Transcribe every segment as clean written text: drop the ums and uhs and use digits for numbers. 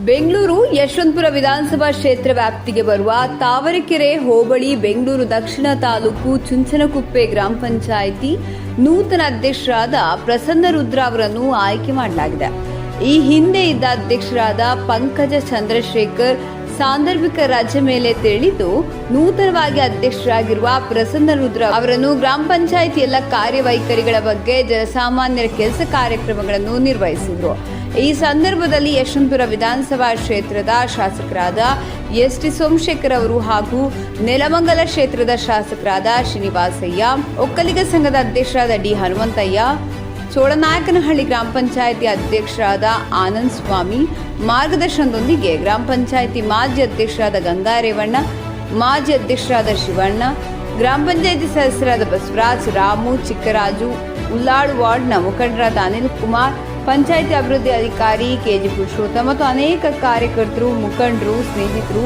ಬೆಂಗಳೂರು ಯಶವಂತಪುರ ವಿಧಾನಸಭಾ ಕ್ಷೇತ್ರ ವ್ಯಾಪ್ತಿಗೆ ಬರುವ ತಾವರೆಕೆರೆ ಹೋಬಳಿ ಬೆಂಗಳೂರು ದಕ್ಷಿಣ ತಾಲೂಕು ಚುಂಚನಕುಪ್ಪೆ ಗ್ರಾಮ ಪಂಚಾಯಿತಿ ನೂತನ ಅಧ್ಯಕ್ಷರಾದ ಪ್ರಸನ್ನ ರುದ್ರ ಅವರನ್ನು ಆಯ್ಕೆ ಮಾಡಲಾಗಿದೆ. ಈ ಹಿಂದೆ ಇದ್ದ ಅಧ್ಯಕ್ಷರಾದ ಪಂಕಜ ಚಂದ್ರಶೇಖರ್ ಸಾಂದರ್ಭಿಕ ರಜೆ ಮೇಲೆ ತೆರಳಿದ್ದು ನೂತನವಾಗಿ ಅಧ್ಯಕ್ಷರಾಗಿರುವ ಪ್ರಸನ್ನ ರುದ್ರ ಅವರನ್ನು ಗ್ರಾಮ ಪಂಚಾಯಿತಿ ಎಲ್ಲ ಕಾರ್ಯವೈಖರಿಗಳ ಬಗ್ಗೆ ಜನಸಾಮಾನ್ಯರ ಕೆಲಸ ಕಾರ್ಯಕ್ರಮಗಳನ್ನು ನಿರ್ವಹಿಸಿದರು. ಈ ಸಂದರ್ಭದಲ್ಲಿ ಯಶವಂತಪುರ ವಿಧಾನಸಭಾ ಕ್ಷೇತ್ರದ ಶಾಸಕರಾದ ಎಸ್.ಟಿ. ಸೋಮಶೇಖರ್ ಅವರು ಹಾಗೂ ನೆಲಮಂಗಲ ಕ್ಷೇತ್ರದ ಶಾಸಕರಾದ ಶ್ರೀನಿವಾಸಯ್ಯ, ಒಕ್ಕಲಿಗ ಸಂಘದ ಅಧ್ಯಕ್ಷರಾದ ಡಿ. ಹನುಮಂತಯ್ಯ, ಚೋಳನಾಯಕನಹಳ್ಳಿ ಗ್ರಾಮ ಪಂಚಾಯಿತಿ ಅಧ್ಯಕ್ಷರಾದ ಆನಂದ್ ಸ್ವಾಮಿ ಮಾರ್ಗದರ್ಶನದೊಂದಿಗೆ ಗ್ರಾಮ ಪಂಚಾಯಿತಿ ಮಾಜಿ ಅಧ್ಯಕ್ಷರಾದ ಗಂಗಾರೇವಣ್ಣ, ಮಾಜಿ ಅಧ್ಯಕ್ಷರಾದ ಶಿವಣ್ಣ, ಗ್ರಾಮ ಪಂಚಾಯಿತಿ ಸದಸ್ಯರಾದ ಬಸವರಾಜ್, ರಾಮು, ಚಿಕ್ಕರಾಜು, ಉಲ್ಲಾಳ್ ವಾರ್ಡ್ನ ಮುಖಂಡರಾದ ಅನಿಲ್ ಕುಮಾರ್, ಪಂಚಾಯಿತಿ ಅಭಿವೃದ್ಧಿ ಅಧಿಕಾರಿ ಕೆಜಿ ಪುರುಷೋತ್ತಮ ಮತ್ತು ಅನೇಕ ಕಾರ್ಯಕರ್ತರು, ಮುಖಂಡರು, ಸ್ನೇಹಿತರು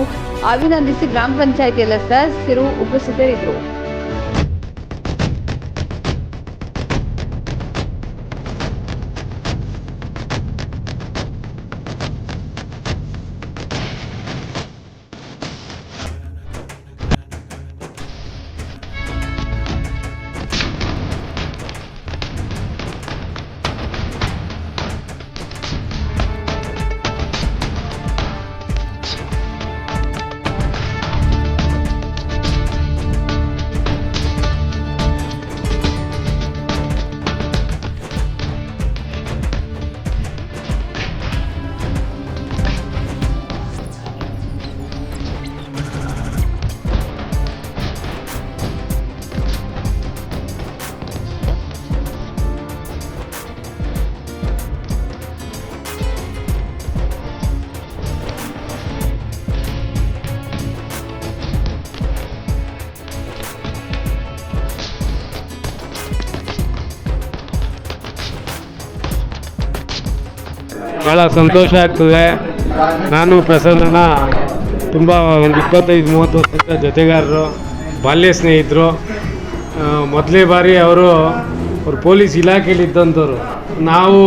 ಅಭಿನಂದಿಸಿ ಗ್ರಾಮ ಪಂಚಾಯಿತಿ ಎಲ್ಲ ಸದಸ್ಯರು ಉಪಸ್ಥಿತರಿದ್ದರು. ಭಾಳ ಸಂತೋಷ ಆಗ್ತದೆ. ನಾನು ಪ್ರಸನ್ನನ ತುಂಬ ಒಂದು 25-30 ವರ್ಷದ ಜೊತೆಗಾರರು, ಬಾಲ್ಯ ಸ್ನೇಹಿತರು. ಮೊದಲೇ ಬಾರಿ ಅವರು ಪೊಲೀಸ್ ಇಲಾಖೆಯಲ್ಲಿದ್ದಂಥವ್ರು. ನಾವು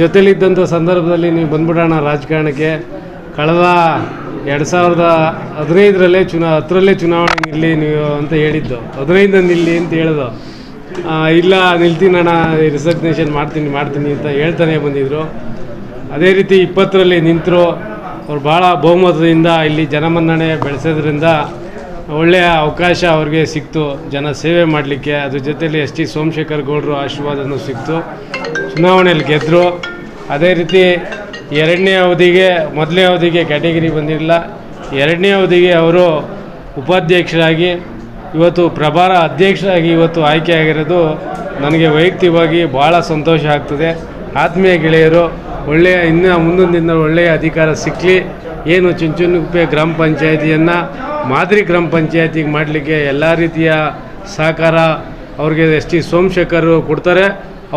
ಜೊತೆಲಿದ್ದಂಥ ಸಂದರ್ಭದಲ್ಲಿ ನೀವು ಬಂದ್ಬಿಡೋಣ ರಾಜಕಾರಣಕ್ಕೆ, ಕಳೆದ 2015ರಲ್ಲೇ ಹತ್ತರಲ್ಲೇ ಚುನಾವಣೆ ನಿಲ್ಲಿ ನೀವು ಅಂತ ಹೇಳಿದ್ದು, 15 ನಿಲ್ಲಿ ಅಂತ ಹೇಳಿದ್ದು. ಇಲ್ಲ ನಿಲ್ತೀನಣ್ಣ, ರಿಸಗ್ನೇಷನ್ ಮಾಡ್ತೀನಿ ಅಂತ ಹೇಳ್ತಾನೆ ಬಂದಿದ್ದರು. ಅದೇ ರೀತಿ 20ರಲ್ಲಿ ನಿಂತರು. ಅವ್ರು ಭಾಳ ಬಹುಮತದಿಂದ ಇಲ್ಲಿ ಜನಮನ್ನಣೆ ಬೆಳೆಸೋದ್ರಿಂದ ಒಳ್ಳೆಯ ಅವಕಾಶ ಅವ್ರಿಗೆ ಸಿಕ್ತು ಜನ ಸೇವೆ ಮಾಡಲಿಕ್ಕೆ. ಅದ್ರ ಜೊತೆಯಲ್ಲಿ ಎಸ್.ಟಿ. ಸೋಮಶೇಖರ್ ಗೌಡರು ಆಶೀರ್ವಾದನೂ ಸಿಕ್ತು, ಚುನಾವಣೆಯಲ್ಲಿ ಗೆದ್ದರು. ಅದೇ ರೀತಿ ಎರಡನೇ ಅವಧಿಗೆ, ಮೊದಲನೇ ಅವಧಿಗೆ ಕ್ಯಾಟಗಿರಿ ಬಂದಿರಲಿಲ್ಲ, ಎರಡನೇ ಅವಧಿಗೆ ಅವರು ಉಪಾಧ್ಯಕ್ಷರಾಗಿ ಇವತ್ತು ಪ್ರಭಾರ ಅಧ್ಯಕ್ಷರಾಗಿ ಇವತ್ತು ಆಯ್ಕೆ ಆಗಿರೋದು ನನಗೆ ವೈಯಕ್ತಿಕವಾಗಿ ಭಾಳ ಸಂತೋಷ ಆಗ್ತದೆ. ಆತ್ಮೀಯ ಗೆಳೆಯರು, ಒಳ್ಳೆಯ ಮುಂದಿನ ದಿನ ಒಳ್ಳೆಯ ಅಧಿಕಾರ ಸಿಕ್ಕಲಿ. ಏನು ಚುಂಚನಕುಪ್ಪೆ ಗ್ರಾಮ ಪಂಚಾಯಿತಿಯನ್ನು ಮಾದರಿ ಗ್ರಾಮ ಪಂಚಾಯಿತಿಗೆ ಮಾಡಲಿಕ್ಕೆ ಎಲ್ಲ ರೀತಿಯ ಸಹಕಾರ ಅವ್ರಿಗೆ ಎಸ್.ಟಿ. ಸೋಮಶೇಖರ್ ಕೊಡ್ತಾರೆ.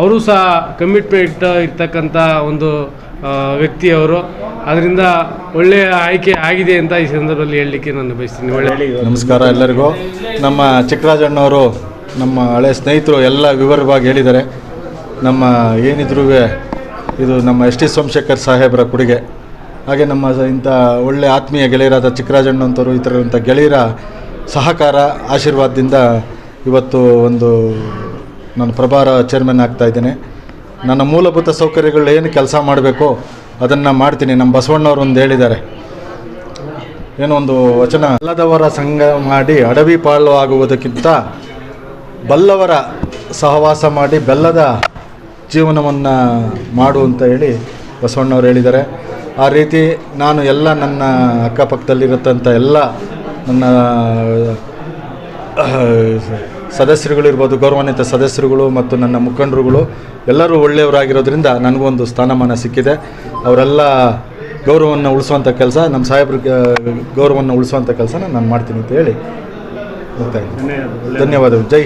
ಅವರು ಸಹ ಕಮಿಟ್ಮೆಂಟ್ ಇರ್ತಕ್ಕಂಥ ಒಂದು ವ್ಯಕ್ತಿ ಅವರು. ಅದರಿಂದ ಒಳ್ಳೆಯ ಆಯ್ಕೆ ಆಗಿದೆ ಅಂತ ಈ ಸಂದರ್ಭದಲ್ಲಿ ಹೇಳಲಿಕ್ಕೆ ನಾನು ಬಯಸ್ತೀನಿ. ನಮಸ್ಕಾರ ಎಲ್ಲರಿಗೂ. ನಮ್ಮ ಚಿಕ್ಕರಾಜಣ್ಣವರು ನಮ್ಮ ಹಳೆ ಸ್ನೇಹಿತರು ಎಲ್ಲ ವಿವರವಾಗಿ ಹೇಳಿದ್ದಾರೆ. ನಮ್ಮ ಏನಿದ್ರೂ ಇದು ನಮ್ಮ ಎಸ್.ಟಿ. ಸೋಮಶೇಖರ್ ಸಾಹೇಬರ ಕೊಡುಗೆ. ಹಾಗೆ ನಮ್ಮ ಇಂಥ ಒಳ್ಳೆಯ ಆತ್ಮೀಯ ಗೆಳೆಯರಾದ ಚಿಕ್ಕರಾಜಣ್ಣಂಥವ್ರು ಈ ಥರದಂಥ ಗೆಳೆಯರ ಸಹಕಾರ ಆಶೀರ್ವಾದದಿಂದ ಇವತ್ತು ನಾನು ಪ್ರಭಾರ ಚೇರ್ಮನ್ ಆಗ್ತಾಯಿದ್ದೇನೆ. ನನ್ನ ಮೂಲಭೂತ ಸೌಕರ್ಯಗಳು ಏನು ಕೆಲಸ ಮಾಡಬೇಕು ಅದನ್ನು ಮಾಡ್ತೀನಿ. ನಮ್ಮ ಬಸವಣ್ಣವರು ಒಂದು ಹೇಳಿದ್ದಾರೆ, ಏನೋ ಒಂದು ವಚನ, ಅಲ್ಲದವರ ಸಂಘ ಮಾಡಿ ಅಡವಿ ಪಾಳು ಆಗುವುದಕ್ಕಿಂತ ಬಲ್ಲವರ ಸಹವಾಸ ಮಾಡಿ ಬೆಲ್ಲದ ಜೀವನವನ್ನು ಮಾಡು ಅಂತ ಹೇಳಿ ಬಸವಣ್ಣವ್ರು ಹೇಳಿದ್ದಾರೆ. ಆ ರೀತಿ ನಾನು ಎಲ್ಲ ನನ್ನ ಅಕ್ಕಪಕ್ಕದಲ್ಲಿರುತ್ತಂಥ ಎಲ್ಲ ನನ್ನ ಸದಸ್ಯರುಗಳಿರ್ಬೋದು, ಗೌರವಾನ್ವಿತ ಸದಸ್ಯರುಗಳು ಮತ್ತು ನನ್ನ ಮುಖಂಡರುಗಳು ಎಲ್ಲರೂ ಒಳ್ಳೆಯವರಾಗಿರೋದ್ರಿಂದ ನನಗೂ ಒಂದು ಸ್ಥಾನಮಾನ ಸಿಕ್ಕಿದೆ. ಅವರೆಲ್ಲ ಗೌರವವನ್ನು ಉಳಿಸುವಂಥ ಕೆಲಸ, ನಮ್ಮ ಸಾಹೇಬ್ರ ಗೌರವವನ್ನು ಉಳಿಸುವಂಥ ಕೆಲಸನ ನಾನು ಮಾಡ್ತೀನಿ ಅಂತ ಹೇಳಿ ಧನ್ಯವಾದಗಳು. ಜೈ